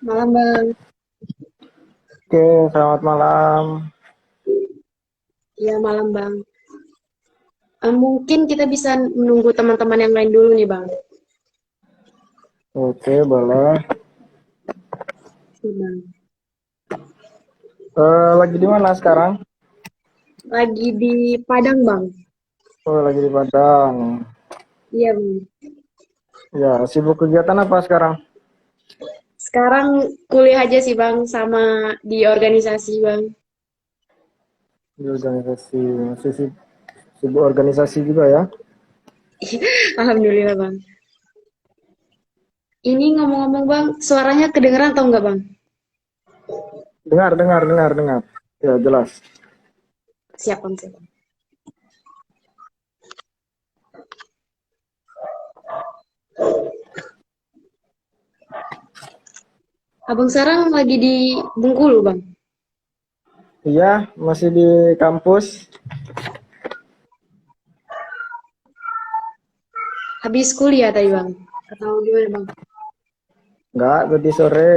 Malam Bang. Oke, selamat malam. Iya malam Bang. Mungkin kita bisa menunggu teman-teman yang lain dulu nih Bang. Oke, boleh. Iya, Bang. Lagi di mana sekarang? Lagi di Padang Bang. Oh, lagi di Padang. Iya Bang. Ya, sibuk kegiatan apa sekarang? Sekarang kuliah aja sih Bang sama di organisasi Bang. Di organisasi. Masih sibuk organisasi juga ya? Alhamdulillah Bang. Ini ngomong-ngomong Bang, suaranya kedengeran atau enggak Bang? Dengar, dengar, dengar, dengar. Ya, jelas. Siap Bang, siap. Bang. Abang sekarang lagi di Bengkulu Bang. Iya, masih di kampus. Habis kuliah tadi Bang. Atau gimana Bang? Enggak, tadi sore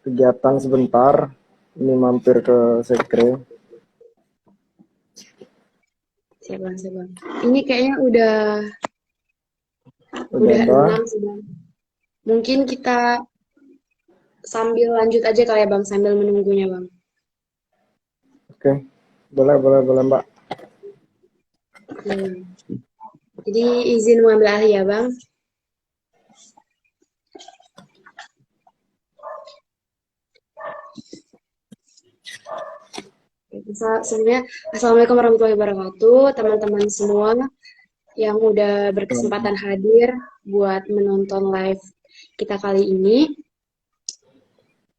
kegiatan sebentar. Ini mampir ke Sekre. Siap Bang, siap Bang. Ini kayaknya udah Udah udah apa? 6 sih Bang. Mungkin kita sambil lanjut aja kali ya Bang, sambil menunggunya Bang. Oke, boleh, boleh, boleh, Mbak. Hmm. Jadi izin mengambil alih ya Bang. Sebelumnya, Assalamualaikum warahmatullahi wabarakatuh, teman-teman semua yang udah berkesempatan hadir buat menonton live kita kali ini.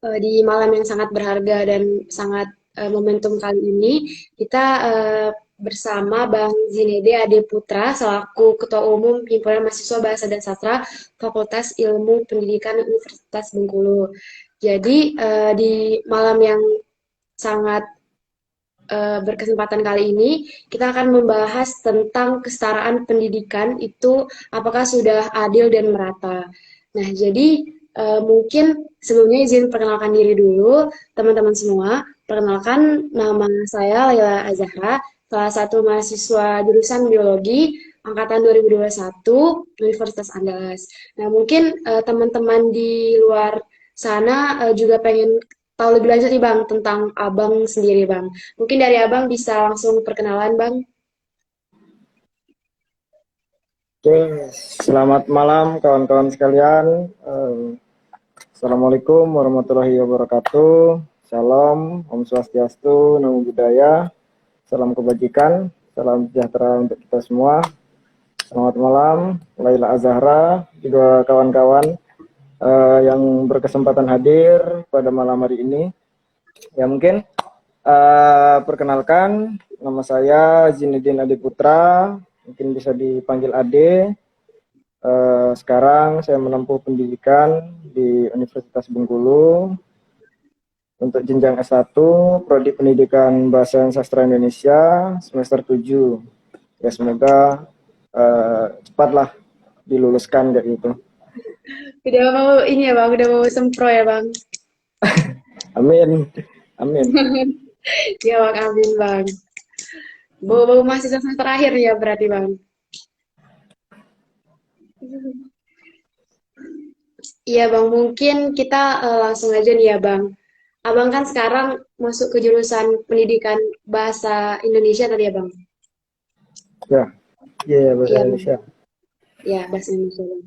Di malam yang sangat berharga dan sangat momentum kali ini, kita bersama Bang Zinede Ade Putra selaku Ketua Umum Himpunan Mahasiswa Bahasa dan Sastra Fakultas Ilmu Pendidikan Universitas Bengkulu. Jadi di malam yang sangat berkesempatan kali ini kita akan membahas tentang kesetaraan pendidikan itu apakah sudah adil dan merata. Nah, jadi mungkin sebelumnya izin perkenalkan diri dulu teman-teman semua. Perkenalkan nama saya Laila Azahra, salah satu mahasiswa jurusan biologi angkatan 2021 Universitas Andalas. Nah, mungkin teman-teman di luar sana juga pengen tahu lebih lanjut nih Bang tentang Abang sendiri Bang. Mungkin dari Abang bisa langsung perkenalan Bang. Oke, selamat malam kawan-kawan sekalian. Assalamualaikum warahmatullahi wabarakatuh. Salam, Om Swastiastu, Namo Buddhaya, salam kebajikan, salam sejahtera untuk kita semua. Selamat malam, Laila Azahra, juga kawan-kawan yang berkesempatan hadir pada malam hari ini. Ya mungkin perkenalkan, nama saya Zinedine Ade Putra, mungkin bisa dipanggil Ade. Sekarang saya menempuh pendidikan di Universitas Bengkulu untuk jenjang S1, Prodi Pendidikan Bahasa dan Sastra Indonesia, semester 7. Ya semoga cepatlah diluluskan kayak gitu. Udah mau ini ya Bang, udah mau sempro ya Bang. Amin. Amin. Ya Bang, amin Bang. Bau-bau mahasiswa semester akhir ya berarti Bang. Iya Bang, mungkin kita langsung aja nih ya Bang. Abang kan sekarang masuk ke jurusan pendidikan bahasa Indonesia tadi ya Bang. Ya, iya ya, bahasa Iya Bang. Indonesia. Ya, bahasa Indonesia Bang.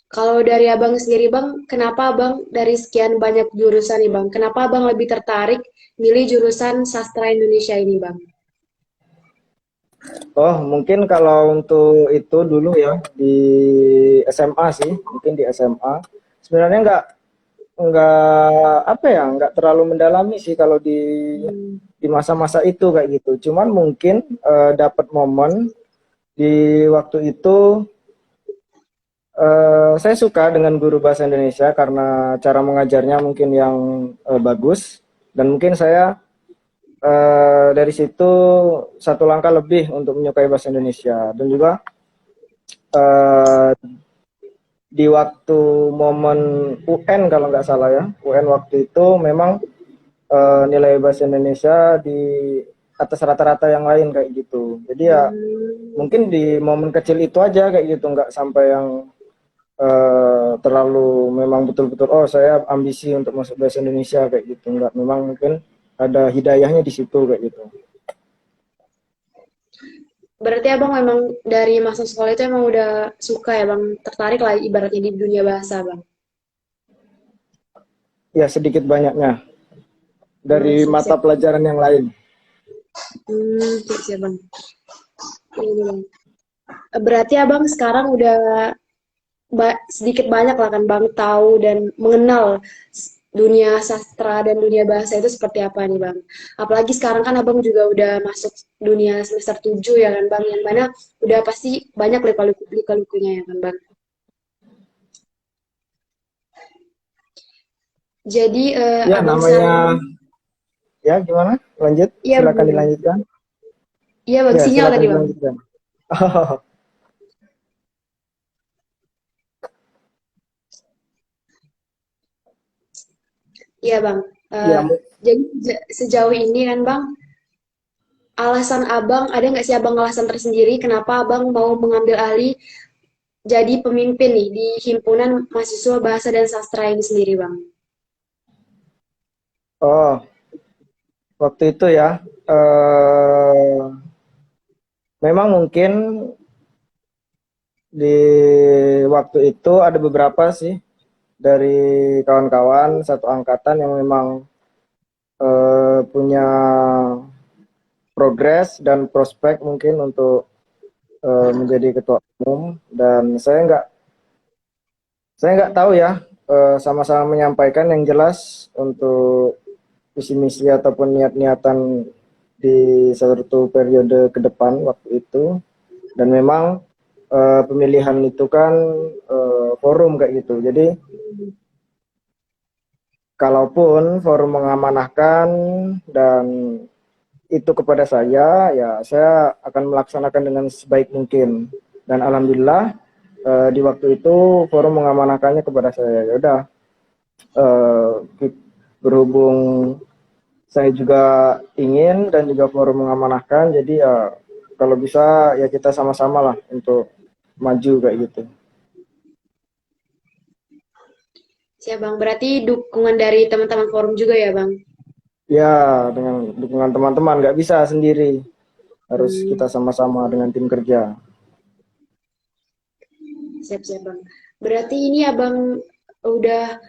Kalau dari Abang sendiri Bang, kenapa Abang dari sekian banyak jurusan nih Bang, kenapa Abang lebih tertarik milih jurusan sastra Indonesia ini Bang? Oh, mungkin kalau untuk itu dulu ya di SMA sih, mungkin di SMA. Sebenarnya nggak apa ya, nggak terlalu mendalami sih kalau Hmm. di masa-masa itu kayak gitu. Cuman mungkin dapat momen di waktu itu saya suka dengan guru bahasa Indonesia karena cara mengajarnya mungkin yang bagus dan mungkin saya dari situ satu langkah lebih untuk menyukai bahasa Indonesia dan juga eh, di waktu momen UN kalau nggak salah ya, UN waktu itu memang nilai bahasa Indonesia di atas rata-rata yang lain kayak gitu. Jadi ya Hmm, mungkin di momen kecil itu aja kayak gitu, nggak sampai yang terlalu memang betul-betul oh saya ambisi untuk masuk bahasa Indonesia kayak gitu, nggak, memang mungkin ada hidayahnya di situ kayak gitu. berarti abang memang dari masa sekolah itu emang udah suka ya bang, tertarik lah ibaratnya di dunia bahasa bang. Ya sedikit banyaknya Hmm, dari mata siap-siap. pelajaran yang lain. Siap-siap bang. Ini bang. Berarti abang sekarang udah sedikit banyak lah kan bang tahu dan mengenal dunia sastra dan dunia bahasa itu seperti apa nih bang. Apalagi sekarang kan abang juga udah masuk dunia semester 7 ya kan bang, yang mana udah pasti banyak lika-likunya ya kan bang. Jadi Ya abang namanya, saran, ya gimana, lanjut, iya silakan bang, dilanjutkan. iya bang Ya sinyal silakan tadi bang. dilanjutkan. Iya bang. Ya, Jadi sejauh ini kan bang, alasan abang ada nggak sih abang alasan tersendiri kenapa abang mau mengambil alih jadi pemimpin nih di himpunan mahasiswa bahasa dan sastra ini sendiri bang? oh waktu itu ya, eh memang mungkin di waktu itu ada beberapa sih dari kawan-kawan satu angkatan yang memang punya progres dan prospek mungkin untuk menjadi ketua umum, dan saya nggak tahu ya, sama-sama menyampaikan yang jelas untuk visi misi ataupun niat-niatan di satu periode ke depan waktu itu. Dan memang pemilihan itu kan forum kayak gitu, jadi kalaupun forum mengamanahkan dan itu kepada saya, ya saya akan melaksanakan dengan sebaik mungkin. Dan alhamdulillah di waktu itu forum mengamanahkannya kepada saya. Ya udah, eh, berhubung saya juga ingin dan juga forum mengamanahkan, jadi ya kalau bisa ya kita sama-sama lah untuk maju kayak gitu. Siap bang, berarti dukungan dari teman-teman forum juga ya bang? Ya, dengan dukungan teman-teman, nggak bisa sendiri, harus kita Hmm, sama-sama dengan tim kerja. siap-siap bang. Berarti ini abang udah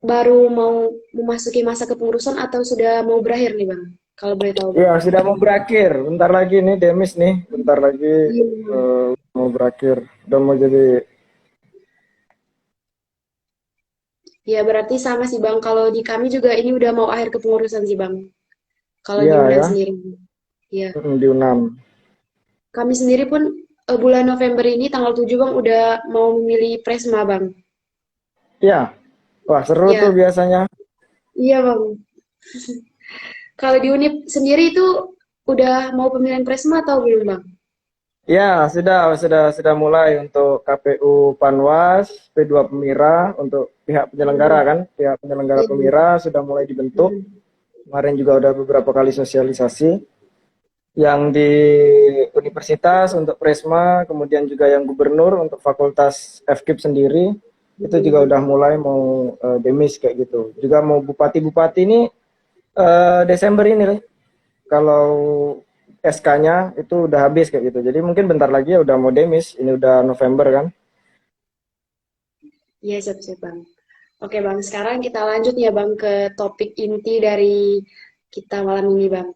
baru mau memasuki masa kepengurusan atau sudah mau berakhir nih bang? Kalau boleh tahu bang. Ya, sudah mau berakhir. Bentar lagi nih Demis nih, bentar lagi Iya. mau berakhir. Udah mau jadi, Ya berarti sama sih bang. Kalau di kami juga ini udah mau akhir kepengurusan sih bang. Kalau di iya UNAN ya, sendiri. Ya. di UNAM. Kami sendiri pun bulan November ini tanggal 7 bang udah mau memilih Presma bang. Ya, wah seru tuh Ya. biasanya. Iya bang. Kalau di Unip sendiri itu udah mau pemilihan Presma atau belum bang? Ya, sudah mulai untuk KPU Panwas, P2 Pemira untuk pihak penyelenggara Hmm, kan, pihak penyelenggara iya. Pemira sudah mulai dibentuk. Hmm. Kemarin juga udah beberapa kali sosialisasi. Yang di universitas untuk Presma, kemudian juga yang gubernur untuk fakultas FKIP sendiri, itu juga Hmm. udah mulai mau demis kayak gitu. Juga mau bupati-bupati ini Desember ini, Leh. Kalau SK-nya itu udah habis kayak gitu. Jadi mungkin bentar lagi ya udah mau demis. Ini udah November kan. Iya siap-siap bang. Oke bang, sekarang kita lanjut ya bang ke topik inti dari kita malam ini bang.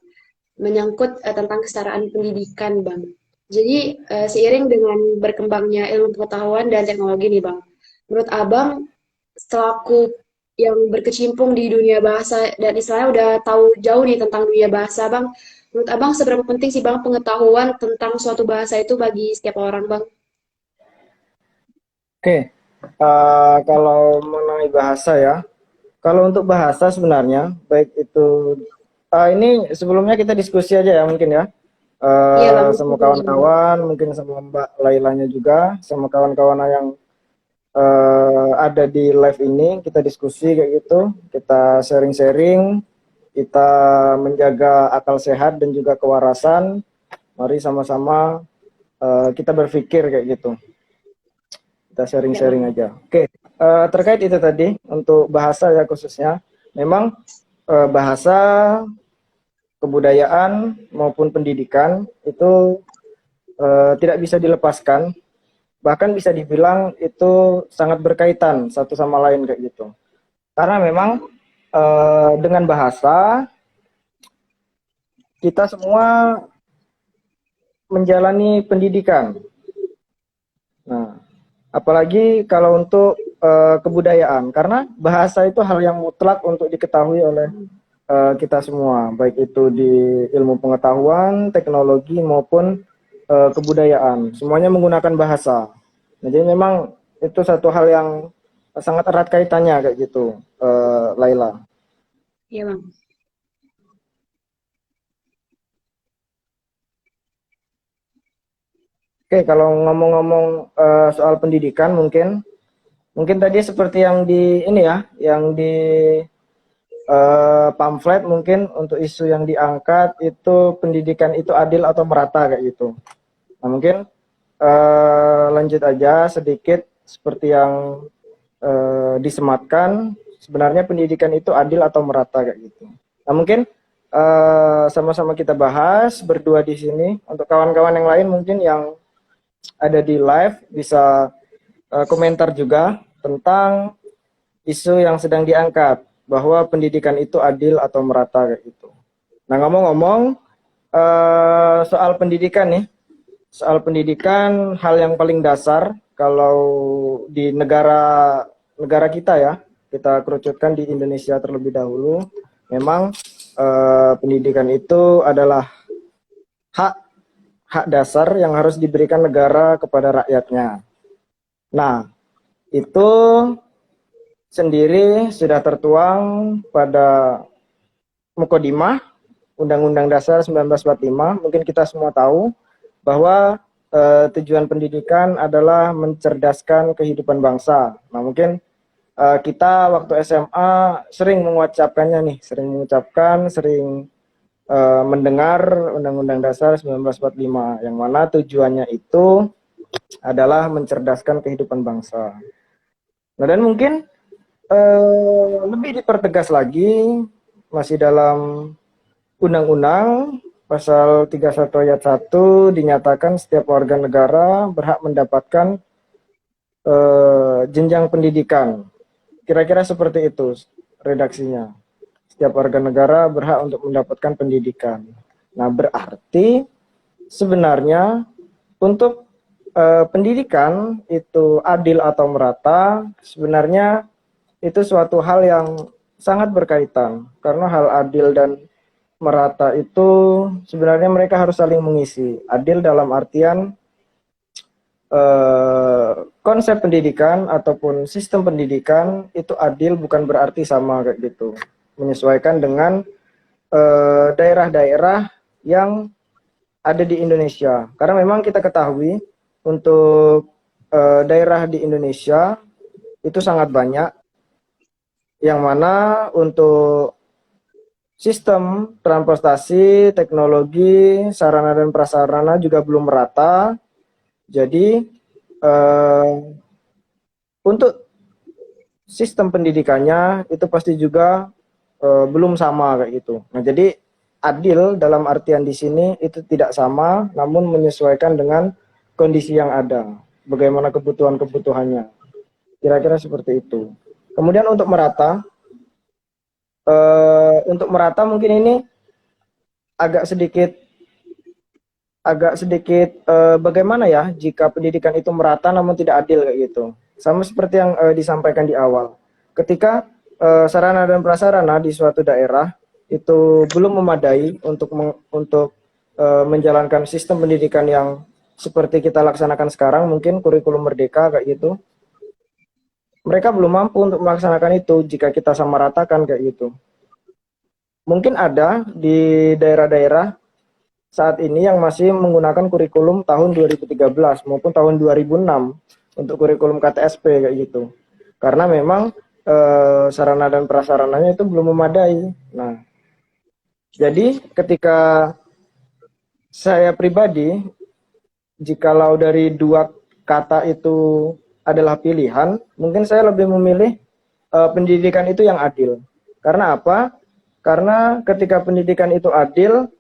Menyangkut tentang kesetaraan pendidikan bang. Jadi seiring dengan berkembangnya ilmu pengetahuan dan teknologi nih bang. Menurut abang, selaku yang berkecimpung di dunia bahasa dan istilahnya udah tahu jauh nih tentang dunia bahasa bang. Menurut abang seberapa penting sih bang pengetahuan tentang suatu bahasa itu bagi setiap orang bang? Oke, kalau mengenai bahasa ya, kalau untuk bahasa sebenarnya, baik itu, ini sebelumnya kita diskusi aja ya mungkin ya, Iya bang, sama diskusi aja bang. kawan-kawan, mungkin sama Mbak Lailanya juga, sama kawan-kawan yang ada di live ini, kita diskusi kayak gitu, kita sharing-sharing, kita menjaga akal sehat dan juga kewarasan. Mari sama-sama kita berpikir kayak gitu. Kita sharing-sharing aja. Oke, terkait itu tadi untuk bahasa ya khususnya, memang bahasa, kebudayaan maupun pendidikan itu tidak bisa dilepaskan, bahkan bisa dibilang itu sangat berkaitan satu sama lain kayak gitu. Karena memang dengan bahasa kita semua menjalani pendidikan. Nah, apalagi kalau untuk kebudayaan, karena bahasa itu hal yang mutlak untuk diketahui oleh kita semua, baik itu di ilmu pengetahuan, teknologi maupun kebudayaan, semuanya menggunakan bahasa. Jadi memang itu satu hal yang sangat erat kaitannya kayak gitu, Laila. Iya, Bang. Oke, kalau ngomong-ngomong soal pendidikan, mungkin tadi seperti yang di ini ya, yang di pamflet, mungkin untuk isu yang diangkat itu pendidikan itu adil atau merata kayak gitu. Nah, mungkin lanjut aja sedikit seperti yang disematkan, sebenarnya pendidikan itu adil atau merata kayak gitu. Nah, mungkin sama-sama kita bahas berdua di sini. Untuk kawan-kawan yang lain mungkin yang ada di live bisa komentar juga tentang isu yang sedang diangkat, bahwa pendidikan itu adil atau merata kayak gitu. Nah, ngomong-ngomong soal pendidikan nih, soal pendidikan hal yang paling dasar kalau di negara kita ya, kita kerucutkan di Indonesia terlebih dahulu, memang pendidikan itu adalah hak hak dasar yang harus diberikan negara kepada rakyatnya. Nah, itu sendiri sudah tertuang pada Mukodimah Undang-Undang Dasar 1945. Mungkin kita semua tahu bahwa tujuan pendidikan adalah mencerdaskan kehidupan bangsa. Nah, mungkin kita waktu SMA sering mengucapkannya nih, sering mendengar Undang-Undang Dasar 1945, yang mana tujuannya itu adalah mencerdaskan kehidupan bangsa. Nah, dan mungkin lebih dipertegas lagi masih dalam undang-undang pasal 31 ayat 1 dinyatakan setiap warga negara berhak mendapatkan jenjang pendidikan. Kira-kira seperti itu redaksinya. Setiap warga negara berhak untuk mendapatkan pendidikan. Nah, berarti sebenarnya untuk pendidikan itu adil atau merata, sebenarnya itu suatu hal yang sangat berkaitan, karena hal adil dan merata itu sebenarnya mereka harus saling mengisi. Adil dalam artian konsep pendidikan ataupun sistem pendidikan itu adil bukan berarti sama kayak gitu, menyesuaikan dengan daerah-daerah yang ada di Indonesia. Karena memang kita ketahui untuk daerah di Indonesia itu sangat banyak, yang mana untuk sistem transportasi, teknologi, sarana dan prasarana juga belum merata. Jadi untuk sistem pendidikannya itu pasti juga belum sama kayak gitu. Nah, jadi adil dalam artian di sini itu tidak sama, namun menyesuaikan dengan kondisi yang ada, bagaimana kebutuhan-kebutuhannya. Kira-kira seperti itu. Kemudian untuk merata mungkin ini agak sedikit bagaimana ya jika pendidikan itu merata namun tidak adil kayak gitu. Sama seperti yang disampaikan di awal. Ketika sarana dan prasarana di suatu daerah itu belum memadai untuk menjalankan sistem pendidikan yang seperti kita laksanakan sekarang, mungkin kurikulum merdeka kayak gitu. Mereka belum mampu untuk melaksanakan itu jika kita samaratakan kayak gitu. Mungkin ada di daerah-daerah saat ini yang masih menggunakan kurikulum tahun 2013 maupun tahun 2006. untuk kurikulum KTSP kayak gitu. Karena memang sarana dan prasarananya itu belum memadai. Nah, jadi ketika saya pribadi, jikalau dari dua kata itu adalah pilihan, mungkin saya lebih memilih pendidikan itu yang adil. Karena apa? Karena ketika pendidikan itu adil,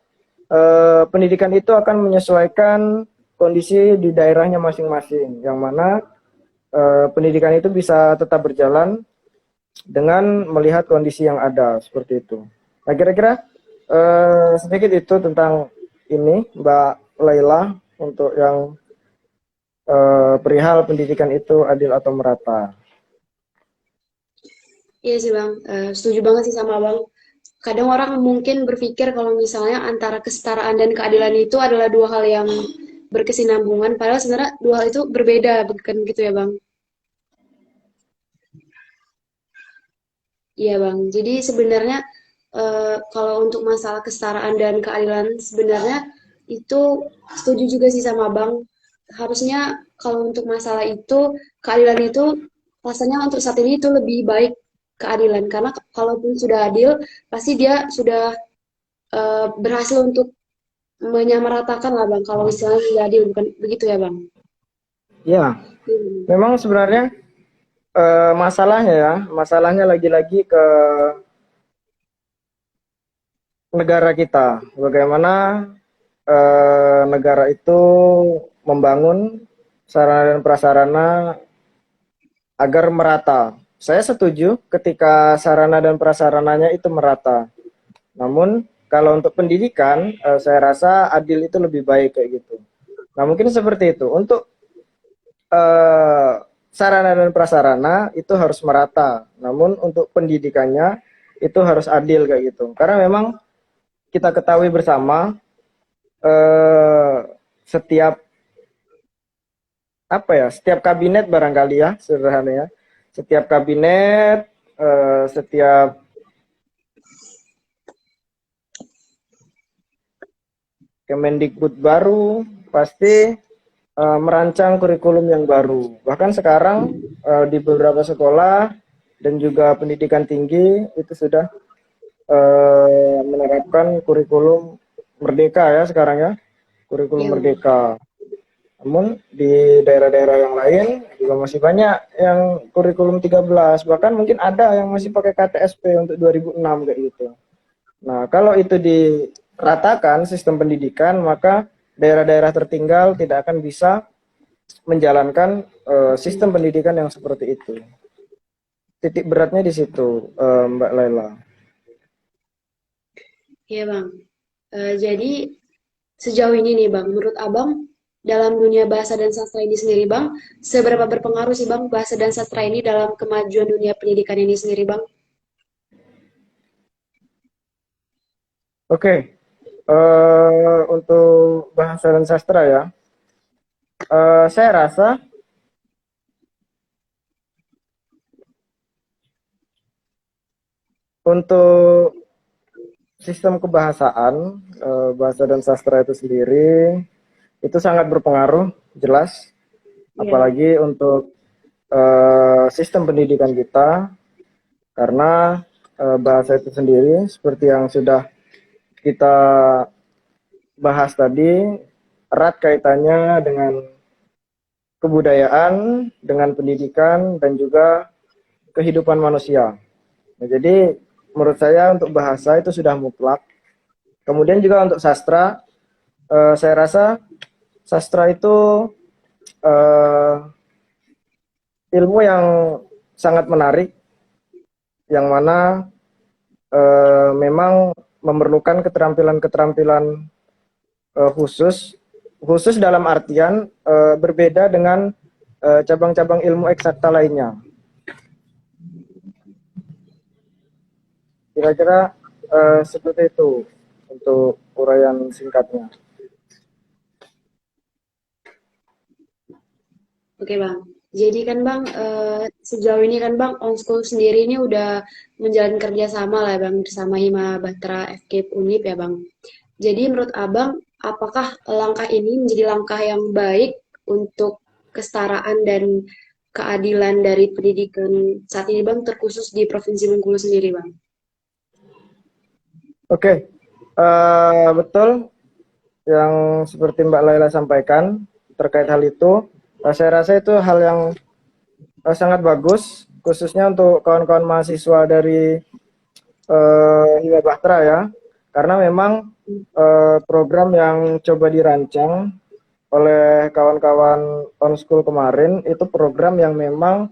pendidikan itu akan menyesuaikan kondisi di daerahnya masing-masing, yang mana pendidikan itu bisa tetap berjalan dengan melihat kondisi yang ada seperti itu. Nah, kira-kira sedikit itu tentang ini, Mbak Laila, untuk yang perihal pendidikan itu adil atau merata. Iya sih Bang, setuju banget sih sama Bang. Kadang orang mungkin berpikir kalau misalnya antara kesetaraan dan keadilan itu adalah dua hal yang berkesinambungan, padahal sebenarnya dua hal itu berbeda, bukan gitu ya Bang? Iya Bang, jadi sebenarnya kalau untuk masalah kesetaraan dan keadilan sebenarnya itu setuju juga sih sama Bang. Harusnya kalau untuk masalah itu, keadilan itu rasanya untuk saat ini itu lebih baik keadilan. Karena kalaupun sudah adil, pasti dia sudah berhasil untuk menyamaratakan lah Bang. Kalau istilahnya sudah adil, bukan begitu ya Bang? Ya, Hmm. memang sebenarnya masalahnya ya, masalahnya lagi-lagi ke negara kita. Bagaimana negara itu membangun sarana dan prasarana agar merata. Saya setuju ketika sarana dan prasarananya itu merata. Namun kalau untuk pendidikan, saya rasa adil itu lebih baik kayak gitu. Nah, mungkin seperti itu. Untuk eh, sarana dan prasarana itu harus merata. Namun untuk pendidikannya itu harus adil kayak gitu. Karena memang kita ketahui bersama eh, setiap apa ya, setiap kabinet barangkali ya sederhananya, setiap kabinet, setiap Kemendikbud baru pasti merancang kurikulum yang baru. Bahkan sekarang di beberapa sekolah dan juga pendidikan tinggi itu sudah menerapkan kurikulum merdeka ya sekarang ya, kurikulum Iya Bang. merdeka. Namun di daerah-daerah yang lain juga masih banyak yang kurikulum 13, bahkan mungkin ada yang masih pakai KTSP untuk 2006 kayak gitu. Nah, kalau itu diratakan sistem pendidikan, maka daerah-daerah tertinggal tidak akan bisa menjalankan sistem pendidikan yang seperti itu. Titik beratnya di situ, Mbak Laila. Iya Bang. Jadi sejauh ini nih Bang, menurut Abang dalam dunia bahasa dan sastra ini sendiri Bang, seberapa berpengaruh sih Bang bahasa dan sastra ini dalam kemajuan dunia pendidikan ini sendiri Bang? Oke, untuk bahasa dan sastra ya, saya rasa untuk sistem kebahasaan, bahasa dan sastra itu sendiri, itu sangat berpengaruh, jelas. Iya. Apalagi untuk sistem pendidikan kita, karena bahasa itu sendiri, seperti yang sudah kita bahas tadi, erat kaitannya dengan kebudayaan, dengan pendidikan, dan juga kehidupan manusia. Nah, jadi menurut saya untuk bahasa itu sudah mutlak. Kemudian juga untuk sastra, saya rasa sastra itu eh, ilmu yang sangat menarik, yang mana memang memerlukan keterampilan-keterampilan khusus, khusus dalam artian berbeda dengan cabang-cabang ilmu eksakta lainnya. Kira-kira seperti itu untuk uraian singkatnya. Oke Bang. Jadi kan Bang, sejauh ini kan Bang, Onschool sendiri ini udah menjalin kerjasama lah Bang bersama Hima Batra FK Unip ya Bang. Jadi menurut Abang, apakah langkah ini menjadi langkah yang baik untuk kesetaraan dan keadilan dari pendidikan saat ini Bang, terkhusus di Provinsi Bengkulu sendiri Bang? Oke, betul yang seperti Mbak Laila sampaikan terkait hal itu. Saya rasa itu hal yang sangat bagus, khususnya untuk kawan-kawan mahasiswa dari Hima Bahtera ya, karena memang program yang coba dirancang oleh kawan-kawan on-school kemarin itu program yang memang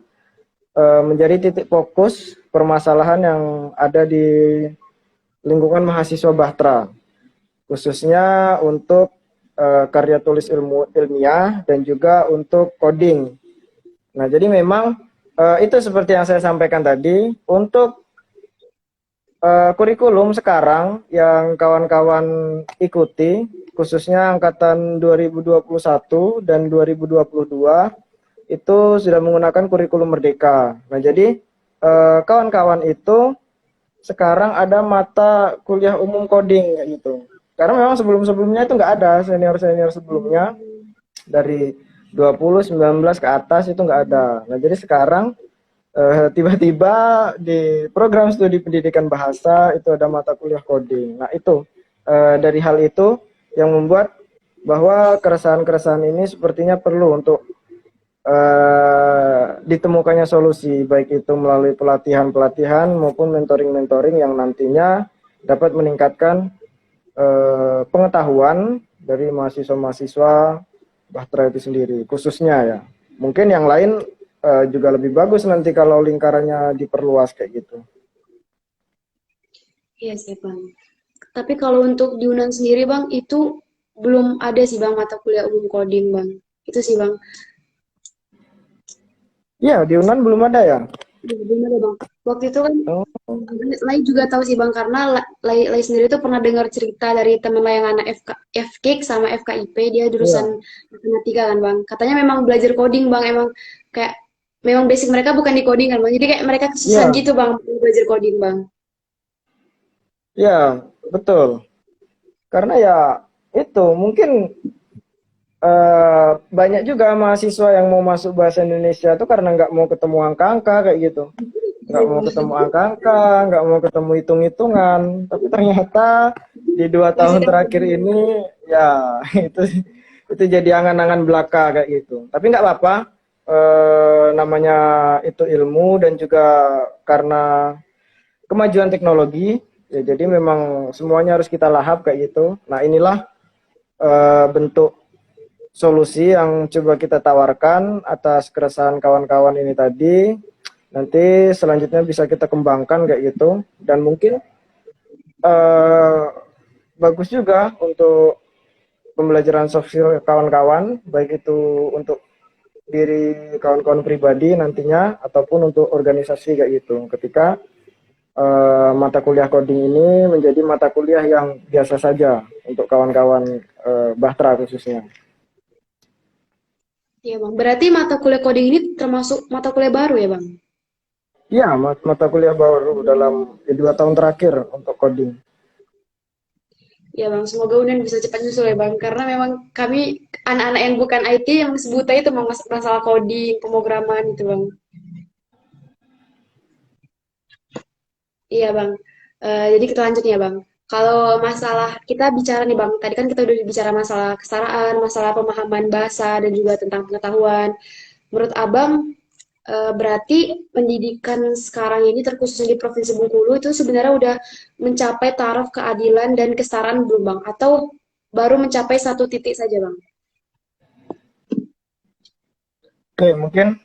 menjadi titik fokus permasalahan yang ada di lingkungan mahasiswa Bahtera, khususnya untuk karya tulis ilmiah dan juga untuk coding. Nah, jadi memang itu seperti yang saya sampaikan tadi, untuk kurikulum sekarang yang kawan-kawan ikuti, khususnya angkatan 2021 dan 2022, itu sudah menggunakan kurikulum Merdeka. Nah, jadi kawan-kawan itu sekarang ada mata kuliah umum coding kayak gitu. Karena memang sebelum-sebelumnya itu nggak ada, senior-senior sebelumnya dari 2019 ke atas itu nggak ada. Nah, jadi sekarang tiba-tiba di program studi pendidikan bahasa itu ada mata kuliah coding. Nah, itu dari hal itu yang membuat bahwa keresahan-keresahan ini sepertinya perlu untuk ditemukannya solusi, baik itu melalui pelatihan-pelatihan maupun mentoring-mentoring yang nantinya dapat meningkatkan pengetahuan dari mahasiswa-mahasiswa Bahtera itu sendiri, khususnya ya. Mungkin yang lain juga lebih bagus nanti kalau lingkarannya diperluas kayak gitu. Iya sih Bang. Tapi kalau untuk di UNAN sendiri Bang, itu belum ada sih Bang mata kuliah umum coding Bang. Itu sih Bang. Ya, di UNAN belum ada ya. Iya, belum ada Bang. Waktu itu kan Oh, Lai juga tahu sih Bang, karena Lai sendiri tuh pernah dengar cerita dari teman Lai yang anak FKIK sama FKIP, dia jurusan iya, matematika kan Bang. Katanya memang belajar coding Bang, emang kayak memang basic mereka bukan di coding kan Bang. Jadi kayak mereka kesusahan iya, gitu Bang belajar coding Bang. iya, betul. Karena ya itu mungkin banyak juga mahasiswa yang mau masuk bahasa Indonesia tuh karena nggak mau ketemu angka-angka kayak gitu, nggak Iya mau Bang. ketemu angka-angka, nggak mau ketemu hitung-hitungan. Tapi ternyata di 2 tahun Basic terakhir coding. ini ya itu jadi angan-angan belaka kayak gitu. Tapi nggak apa-apa, namanya itu ilmu dan juga karena kemajuan teknologi. Ya, jadi memang semuanya harus kita lahap kayak gitu. Nah, inilah bentuk solusi yang coba kita tawarkan atas keresahan kawan-kawan ini tadi. Nanti selanjutnya bisa kita kembangkan kayak gitu. Dan mungkin eh, bagus juga untuk pembelajaran soft skill kawan-kawan, baik itu untuk diri kawan-kawan pribadi nantinya ataupun untuk organisasi kayak gitu. Ketika mata kuliah coding ini menjadi mata kuliah yang biasa saja untuk kawan-kawan Bahtera khususnya. Iya Bang. Berarti mata kuliah coding ini termasuk mata kuliah baru ya Bang? Ya, mata kuliah baru dalam 2 tahun terakhir untuk coding. Ya Bang, semoga UNAN bisa cepat nyusul ya Bang. Karena memang kami anak-anak yang bukan IT yang sebutnya itu memang masalah coding, pemrograman itu Bang. Iya Bang. Jadi kita lanjut ya Bang. Kalau masalah kita bicara nih Bang, tadi kan kita udah bicara masalah kesetaraan, masalah pemahaman bahasa dan juga tentang pengetahuan. Menurut Abang, berarti pendidikan sekarang ini terkhususnya di Provinsi Bengkulu itu sebenarnya udah mencapai taraf keadilan dan kesetaraan belum Bang? Atau baru mencapai satu titik saja Bang? Oke, mungkin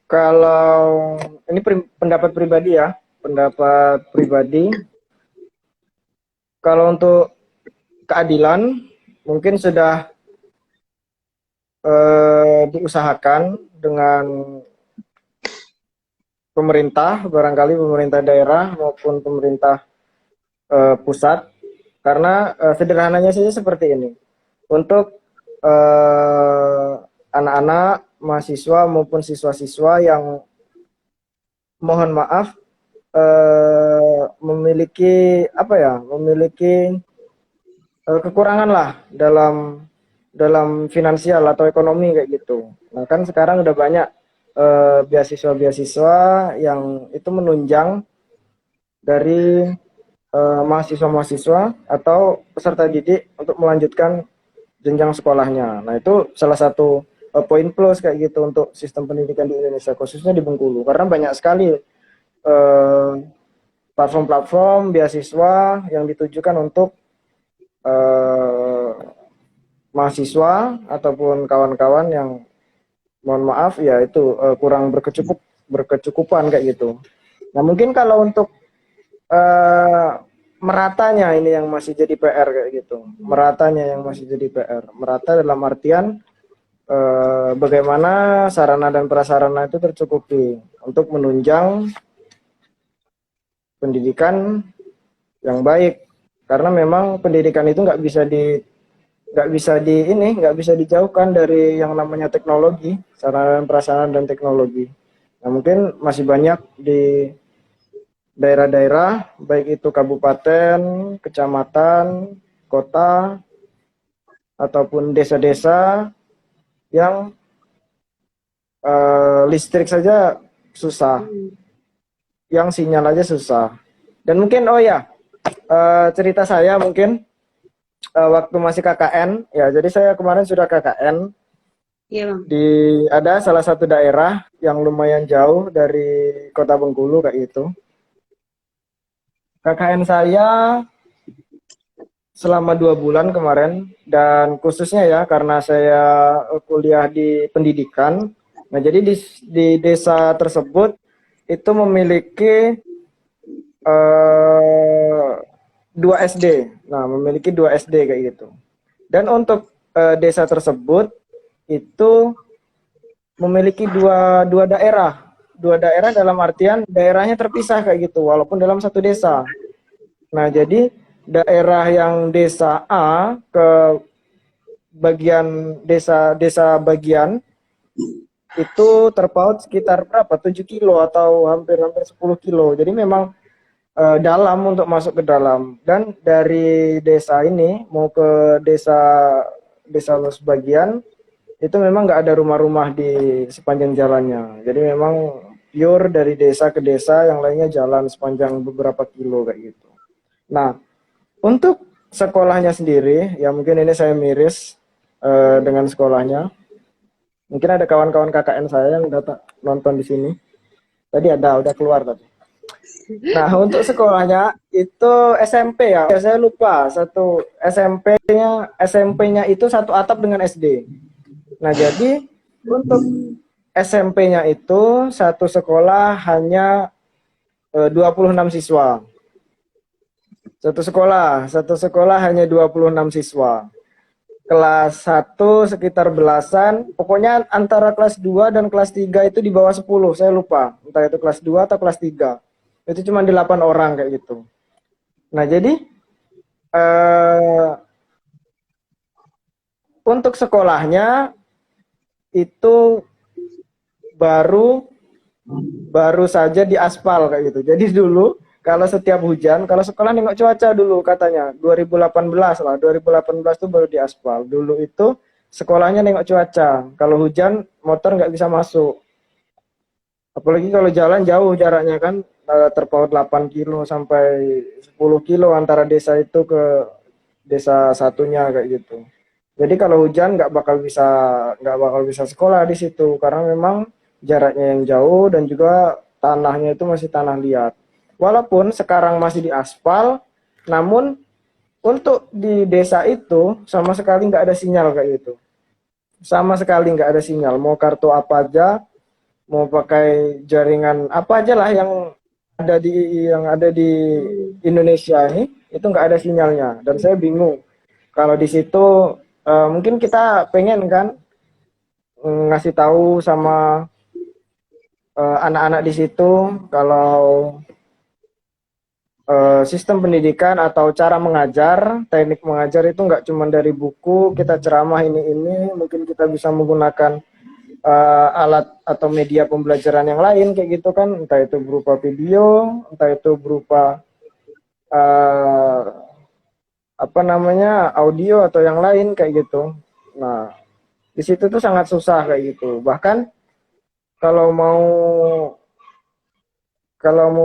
kalau ini pendapat pribadi ya, pendapat pribadi. Kalau untuk keadilan mungkin sudah diusahakan dengan pemerintah, barangkali pemerintah daerah maupun pemerintah pusat. Karena sederhananya saja seperti ini. Untuk anak-anak, mahasiswa maupun siswa-siswa yang mohon maaf memiliki apa ya, memiliki kekurangan lah dalam dalam finansial atau ekonomi kayak gitu. Nah kan sekarang udah banyak beasiswa-beasiswa yang itu menunjang dari mahasiswa-mahasiswa atau peserta didik untuk melanjutkan jenjang sekolahnya. Nah itu salah satu poin plus kayak gitu untuk sistem pendidikan di Indonesia, khususnya di Bengkulu, karena banyak sekali platform-platform beasiswa yang ditujukan untuk mahasiswa ataupun kawan-kawan yang mohon maaf ya itu kurang berkecukupan kayak gitu. Nah mungkin kalau untuk meratanya ini yang masih jadi PR kayak gitu. Meratanya yang masih jadi PR. Merata dalam artian bagaimana sarana dan prasarana itu tercukupi untuk menunjang pendidikan yang baik. Karena memang pendidikan itu nggak bisa dijauhkan dari yang namanya teknologi, sarana dan prasarana dan teknologi. Nah mungkin masih banyak di daerah-daerah, baik itu kabupaten, kecamatan, kota, ataupun desa-desa yang listrik saja susah, yang sinyal aja susah. Dan mungkin oh ya cerita saya mungkin waktu masih KKN ya, jadi saya kemarin sudah KKN di ada salah satu daerah yang lumayan jauh dari kota Bengkulu kayak itu. KKN saya selama 2 bulan kemarin, dan khususnya ya karena saya kuliah di pendidikan. Nah jadi di desa tersebut itu memiliki 2 SD. Nah memiliki 2 SD kayak gitu. Dan untuk desa tersebut itu memiliki dua daerah dalam artian daerahnya terpisah kayak gitu walaupun dalam satu desa. Nah jadi daerah yang desa A ke bagian desa bagian itu terpaut sekitar berapa 7 kilo atau hampir 10 kilo. Jadi memang dalam untuk masuk ke dalam. Dan dari desa ini mau ke desa sebagian itu memang nggak ada rumah-rumah di sepanjang jalannya. Jadi memang pure dari desa ke desa, yang lainnya jalan sepanjang beberapa kilo kayak gitu. Nah, untuk sekolahnya sendiri, ya mungkin ini saya miris dengan sekolahnya. Mungkin ada kawan-kawan KKN saya yang nonton di sini. Tadi udah keluar tadi. Nah, untuk sekolahnya itu SMP ya. Saya lupa satu SMP-nya itu satu atap dengan SD. Nah, jadi untuk SMP-nya itu satu sekolah hanya 26 siswa. Satu sekolah hanya 26 siswa. Kelas 1 sekitar belasan, pokoknya antara kelas 2 dan kelas 3 itu di bawah 10, saya lupa. Entah itu kelas 2 atau kelas 3. Itu cuma 8 orang kayak gitu. Nah, jadi untuk sekolahnya itu baru saja diaspal kayak gitu. Jadi dulu kalau setiap hujan, kalau sekolah nengok cuaca dulu katanya 2018 lah, 2018 tuh baru diaspal. Dulu itu sekolahnya nengok cuaca. Kalau hujan motor nggak bisa masuk. Apalagi kalau jalan jauh jaraknya kan terpaut 8 kilo sampai 10 kilo antara desa itu ke desa satunya kayak gitu. Jadi kalau hujan nggak bakal bisa sekolah di situ karena memang jaraknya yang jauh dan juga tanahnya itu masih tanah liat. Walaupun sekarang masih diaspal, namun untuk di desa itu sama sekali nggak ada sinyal kayak gitu. Sama sekali nggak ada sinyal. Mau kartu apa aja, mau pakai jaringan apa aja lah yang ada di Indonesia ini itu nggak ada sinyalnya. Dan saya bingung. Kalau di situ mungkin kita pengen kan ngasih tahu sama anak-anak di situ kalau sistem pendidikan atau cara mengajar, teknik mengajar itu nggak cuma dari buku, kita ceramah ini, mungkin kita bisa menggunakan alat atau media pembelajaran yang lain kayak gitu kan, entah itu berupa video, entah itu berupa apa namanya audio atau yang lain kayak gitu. Nah, di situ tuh sangat susah kayak gitu. Bahkan kalau mau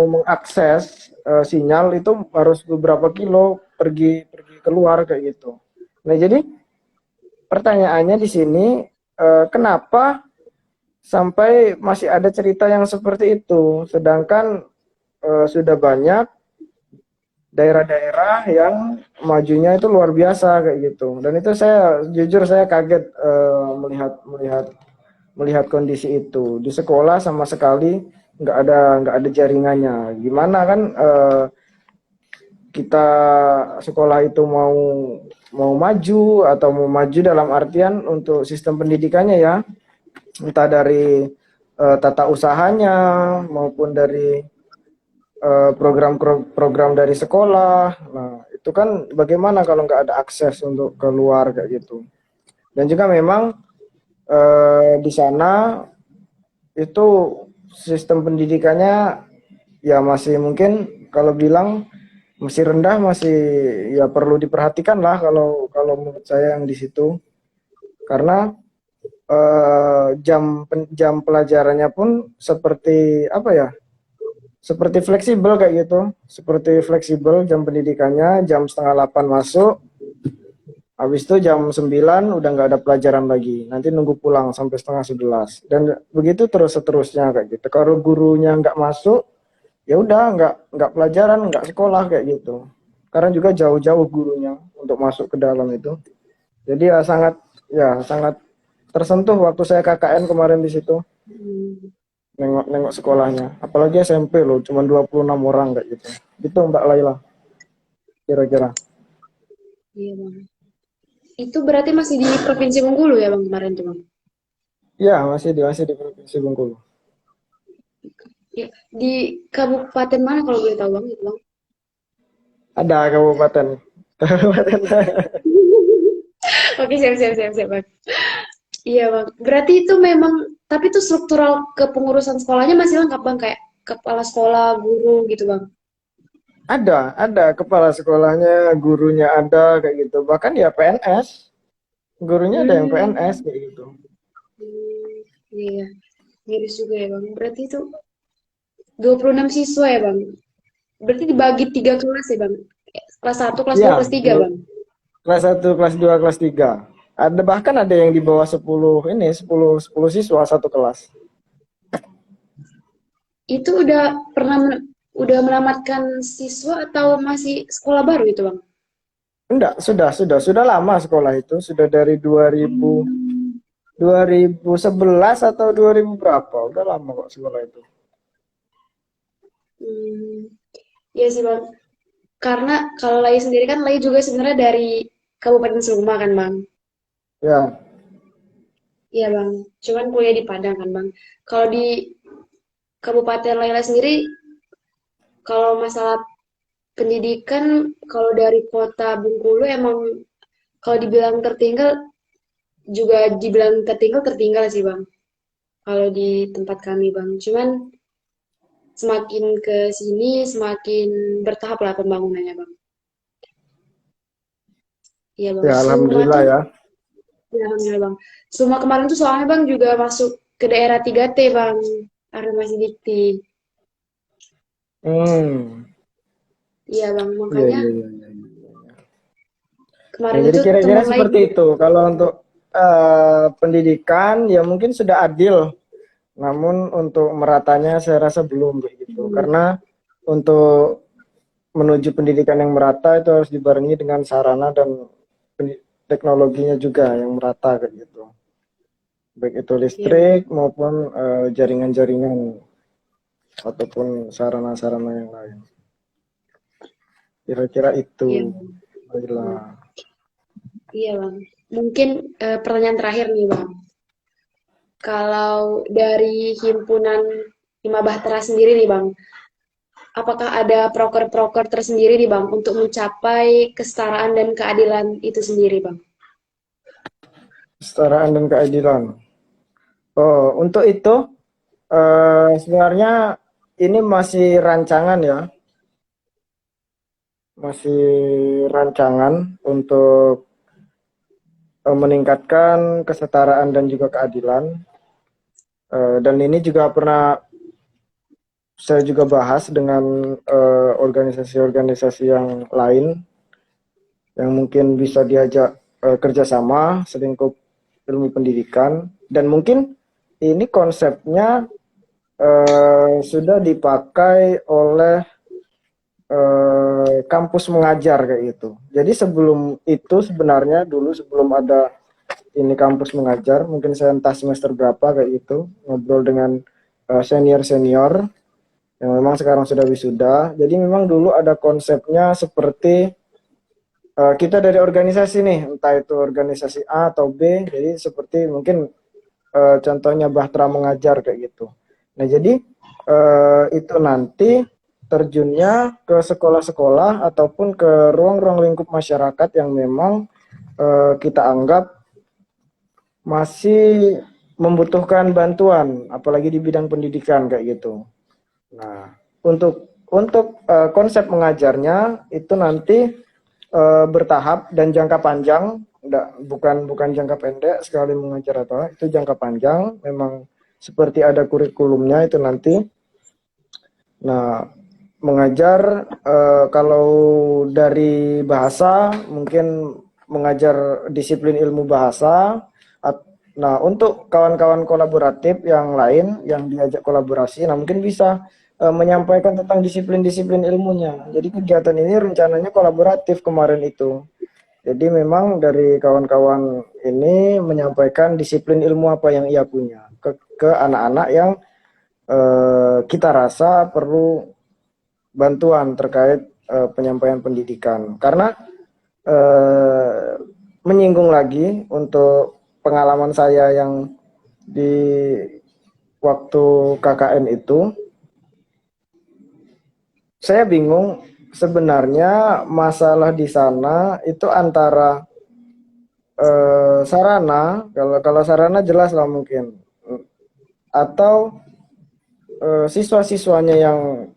mengakses sinyal itu harus beberapa kilo pergi pergi keluar kayak gitu. Nah, jadi pertanyaannya di sini, kenapa sampai masih ada cerita yang seperti itu, sedangkan sudah banyak daerah-daerah yang majunya itu luar biasa kayak gitu. Dan itu saya jujur saya kaget melihat melihat melihat kondisi itu. Di sekolah sama sekali nggak ada jaringannya. Gimana kan kita sekolah itu mau mau maju atau mau maju dalam artian untuk sistem pendidikannya ya, entah dari tata usahanya maupun dari program-program dari sekolah. Nah, itu kan bagaimana kalau nggak ada akses untuk keluar kayak gitu. Dan juga memang di sana itu sistem pendidikannya ya masih mungkin kalau bilang masih rendah, masih ya perlu diperhatikan lah kalau kalau menurut saya yang di situ. Karena jam pelajarannya pun seperti apa ya? Seperti fleksibel kayak gitu, seperti fleksibel jam pendidikannya, jam setengah 8 masuk, habis itu jam 9 udah nggak ada pelajaran lagi, nanti nunggu pulang sampai setengah 11, dan begitu terus seterusnya kayak gitu. Kalau gurunya nggak masuk, ya udah nggak pelajaran, nggak sekolah kayak gitu. Karena juga jauh-jauh gurunya untuk masuk ke dalam itu. Jadi ya sangat tersentuh waktu saya KKN kemarin di situ. Hmm. Nengok sekolahnya, apalagi SMP loh, cuma 26 orang kayak gitu. Itu Mbak Laila kira-kira. Iya bang. Itu berarti masih di Provinsi Bengkulu ya bang kemarin tuh bang? Ya, masih di Provinsi Bengkulu. Ya, di kabupaten mana kalau boleh tahu bang itu bang? Ada kabupaten. Kabupaten. Oke, siap, siap, siap, siap, Bang. Iya, Bang. Berarti itu memang, tapi itu struktural kepengurusan sekolahnya masih lengkap, Bang. Kayak kepala sekolah, guru gitu, Bang. Ada kepala sekolahnya, gurunya ada kayak gitu. Bahkan ya PNS, gurunya ada yang PNS Hmm, kayak gitu. hmm, iya. Miris juga ya, Bang. Berarti itu 26 siswa ya, Bang. Berarti dibagi 3 kelas ya, Bang. Kelas 1, kelas 2, Iya, kelas 3, Bang. kelas 1, kelas 2, kelas 3. Ada bahkan ada yang di bawah 10 ini, 10 siswa satu kelas. Itu udah udah menamatkan siswa atau masih sekolah baru itu, Bang? Enggak, sudah lama sekolah itu, sudah dari 2000 Hmm. 2011 atau 2000 berapa, udah lama kok sekolah itu. Hmm. Iya sih, Bang. Karena kalau Lai sendiri kan Lai juga sebenarnya dari Kabupaten Suma kan Bang. Ya, Iya Bang. Cuman kuliah di Padang kan Bang. Kalau di Kabupaten Laila sendiri, kalau masalah pendidikan, kalau dari kota Bengkulu emang kalau dibilang tertinggal, juga dibilang tertinggal tertinggal sih Bang. Kalau di tempat kami Bang. Cuman semakin ke sini semakin bertahap lah pembangunannya Bang. Iya Bang. ya Suma alhamdulillah tuh, ya. ya Alhamdulillah Bang. Suma kemarin tuh soalnya Bang juga masuk ke daerah 3T Bang. Aremasi Dikti. Hmm, Iya Bang, iya makanya iya iya. Iya. Ya, kemarin jadi itu kira-kira teman lain seperti itu. Kalau untuk pendidikan ya mungkin sudah adil, namun untuk meratanya saya rasa belum kayak gitu. Karena untuk menuju pendidikan yang merata itu harus dibarengi dengan sarana dan teknologinya juga yang merata kayak gitu. Baik itu iya Bang. listrik maupun jaringan-jaringan ataupun sarana-sarana yang lain. Kira-kira itu, Iya Bang. Laila. Hmm, iya Bang. Mungkin pertanyaan terakhir nih Bang. Kalau dari himpunan Hima Bahtera sendiri nih Bang, apakah ada proker-proker tersendiri nih Bang untuk mencapai kesetaraan dan keadilan itu sendiri Bang? Kesetaraan dan keadilan. Oh, untuk itu sebenarnya ini masih rancangan ya, masih rancangan untuk meningkatkan kesetaraan dan juga keadilan. Dan ini juga pernah saya juga bahas dengan organisasi-organisasi yang lain yang mungkin bisa diajak kerjasama selingkup ilmu pendidikan, dan mungkin ini konsepnya sudah dipakai oleh kampus mengajar kayak gitu. Jadi sebelum itu sebenarnya dulu sebelum ada ini kampus mengajar, mungkin saya entah semester berapa kayak gitu, ngobrol dengan senior-senior yang memang sekarang sudah wisuda. Jadi memang dulu ada konsepnya seperti kita dari organisasi nih, entah itu organisasi A atau B, jadi seperti mungkin contohnya Bahtera mengajar kayak gitu. Nah jadi itu nanti terjunnya ke sekolah-sekolah ataupun ke ruang-ruang lingkup masyarakat yang memang kita anggap masih membutuhkan bantuan, apalagi di bidang pendidikan kayak gitu. Nah, untuk konsep mengajarnya itu nanti bertahap dan jangka panjang, bukan jangka pendek sekali mengajar atau itu jangka panjang, memang seperti ada kurikulumnya itu nanti. Nah, mengajar kalau dari bahasa mungkin mengajar disiplin ilmu bahasa. Nah, untuk kawan-kawan kolaboratif yang lain yang diajak kolaborasi, nah mungkin bisa menyampaikan tentang disiplin-disiplin ilmunya. Jadi kegiatan ini rencananya kolaboratif kemarin itu. Jadi memang dari kawan-kawan ini menyampaikan disiplin ilmu apa yang ia punya ke anak-anak yang kita rasa perlu bantuan terkait penyampaian pendidikan. Karena menyinggung lagi untuk pengalaman saya yang di waktu KKN itu, saya bingung sebenarnya masalah di sana itu antara sarana, kalau sarana jelas lah mungkin, atau siswa-siswanya yang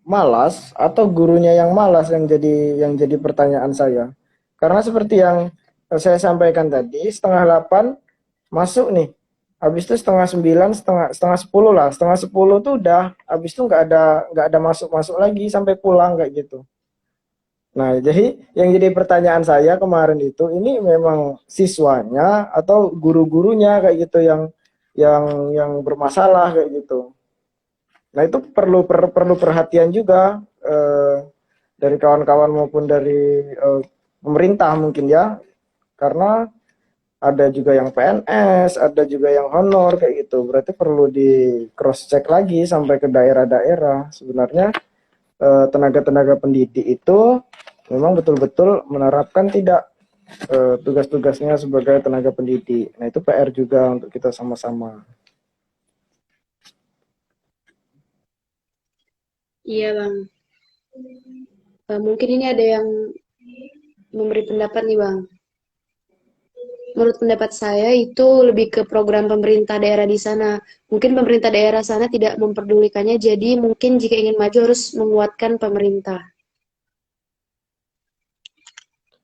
malas atau gurunya yang malas yang jadi pertanyaan saya. Karena seperti yang saya sampaikan tadi, setengah 8 masuk nih. Habis itu setengah 9, setengah 10 lah. Setengah 10 tuh udah, habis itu nggak ada masuk lagi sampai pulang kayak gitu. Nah, jadi yang jadi pertanyaan saya kemarin itu, ini memang siswanya atau guru-gurunya kayak gitu yang bermasalah kayak gitu. Nah, itu perlu perhatian juga dari kawan-kawan maupun dari pemerintah mungkin ya, karena ada juga yang PNS, ada juga yang honor kayak gitu. Berarti perlu di cross check lagi sampai ke daerah-daerah. Sebenarnya tenaga-tenaga pendidik itu memang betul-betul menerapkan tidak tugas-tugasnya sebagai tenaga pendidik. Nah, itu PR juga untuk kita sama-sama. Iya, Bang. Mungkin ini ada yang memberi pendapat nih, Bang. Menurut pendapat saya itu lebih ke program pemerintah daerah di sana. Mungkin pemerintah daerah sana tidak memperdulikannya, jadi mungkin jika ingin maju harus menguatkan pemerintah.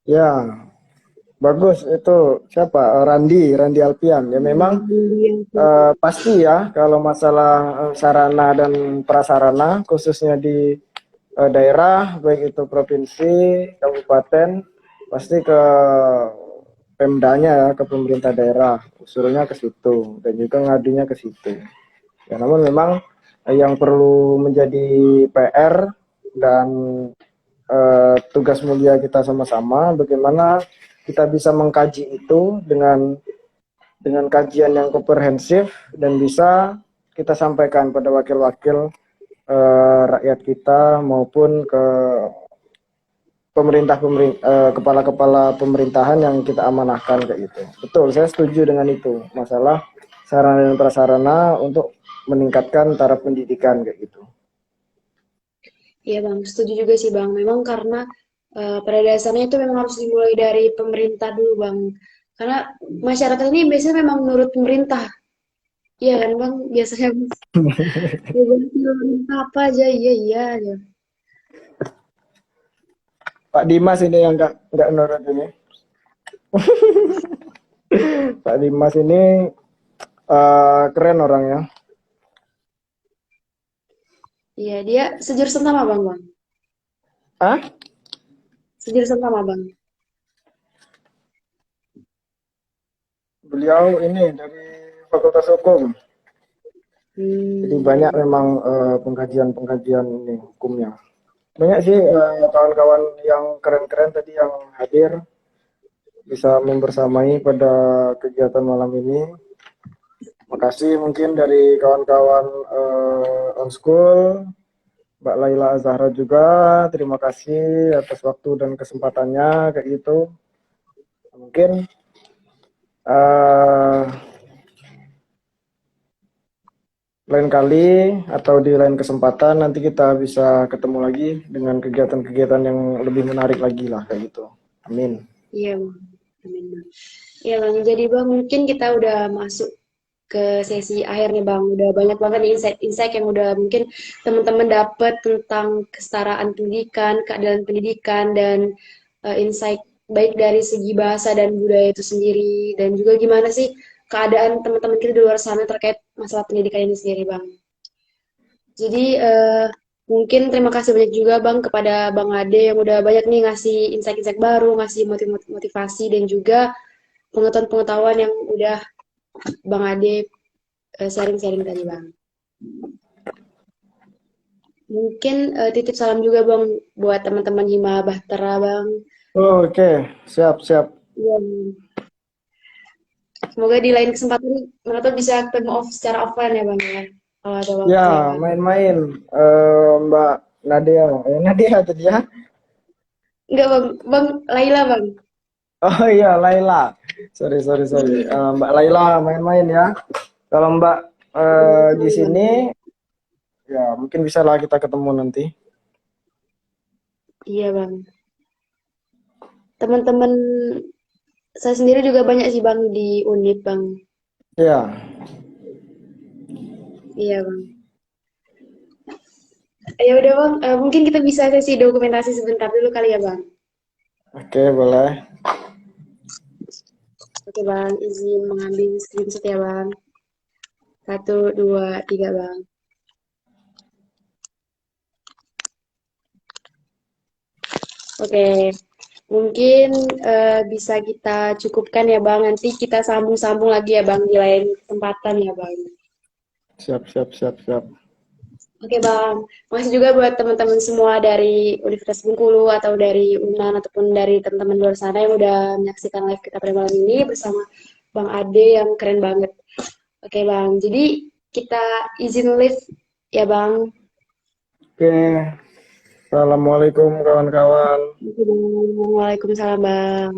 Ya, bagus itu siapa? Randi Alpian. Ya memang pasti ya kalau masalah sarana dan prasarana khususnya di daerah baik itu provinsi, kabupaten, pasti ke Pemdanya ya, ke pemerintah daerah, usulnya ke situ dan juga ngadunya ke situ. Ya, namun memang yang perlu menjadi PR dan tugas mulia kita sama-sama bagaimana kita bisa mengkaji itu dengan kajian yang komprehensif dan bisa kita sampaikan pada wakil-wakil rakyat kita maupun ke kepala-kepala pemerintahan yang kita amanahkan kayak gitu. Betul, saya setuju dengan itu. Masalah sarana dan prasarana untuk meningkatkan taraf pendidikan kayak gitu. Iya Bang, setuju juga sih Bang. Memang karena pada dasarnya itu memang harus dimulai dari pemerintah dulu Bang. Karena masyarakat ini biasanya memang menurut pemerintah. Iya kan Bang, biasanya ya, Bang, pemerintah apa aja, iya iya aja. Pak Dimas ini yang nggak nurut ini. Pak Dimas ini keren orangnya. Iya, dia sejurusan sama Bang, Bang. Ah, Sejurusan sama Bang. beliau ini dari Fakultas Hukum. Jadi banyak Hmm, memang pengkajian-pengkajian ini hukumnya. Banyak sih kawan-kawan yang keren-keren tadi yang hadir bisa membersamai pada kegiatan malam ini. Makasih mungkin dari kawan-kawan on school, Mbak Laila Azahra juga. Terima kasih atas waktu dan kesempatannya kayak gitu. Mungkin eh, lain kali atau di lain kesempatan nanti kita bisa ketemu lagi dengan kegiatan-kegiatan yang lebih menarik lagi lah kayak gitu. Amin. iya Bang. Amin, Bang. Iya Bang, jadi Bang mungkin kita udah masuk ke sesi akhir nih Bang. Udah banyak banget nih insight-insight yang udah mungkin teman-teman dapat tentang kesetaraan pendidikan, keadilan pendidikan, dan insight baik dari segi bahasa dan budaya itu sendiri. Dan juga gimana sih keadaan teman-teman kita di luar sana terkait masalah pendidikan ini sendiri Bang. Jadi mungkin terima kasih banyak juga Bang kepada Bang Ade yang udah banyak nih ngasih insight-insight baru, ngasih motivasi dan juga pengetahuan-pengetahuan yang udah Bang Ade sharing-sharing tadi Bang. Mungkin titip salam juga Bang buat teman-teman Hima Bahtera Bang. Oke, siap, siap. Iya, Bang. Semoga di lain kesempatan mereka bisa ketemu secara offline ya Bang ya. Kalau ada Ya, waktu ya Bang. main-main Mbak Nadia. Nadia tadi ya. Enggak Bang, Bang Laila Bang. Oh iya, Laila. Sorry, sorry, sorry. Mbak Laila main-main ya. Kalau Mbak di Sama-sama Bang. sini, ya mungkin bisa lah kita ketemu nanti. Iya Bang. Teman-teman saya sendiri juga banyak sih Bang di Unip Bang. Ya, Iya Bang. Ya udah Bang, mungkin kita bisa sesi dokumentasi sebentar dulu kali ya Bang. oke boleh. Oke Bang, izin mengambil screenshot ya Bang. Satu, dua, tiga Bang. Oke, mungkin bisa kita cukupkan ya Bang. Nanti kita sambung-sambung lagi ya Bang di lain kesempatan ya Bang. Siap, siap, siap, siap. Oke Bang, makasih juga buat teman-teman semua dari Universitas Bengkulu atau dari UNAN ataupun dari teman-teman luar sana yang udah menyaksikan live kita pada malam ini bersama Bang Ade yang keren banget. Oke Bang, jadi kita izin live ya Bang. Oke, Assalamualaikum kawan-kawan. Oke, Bang. Waalaikumsalam Bang.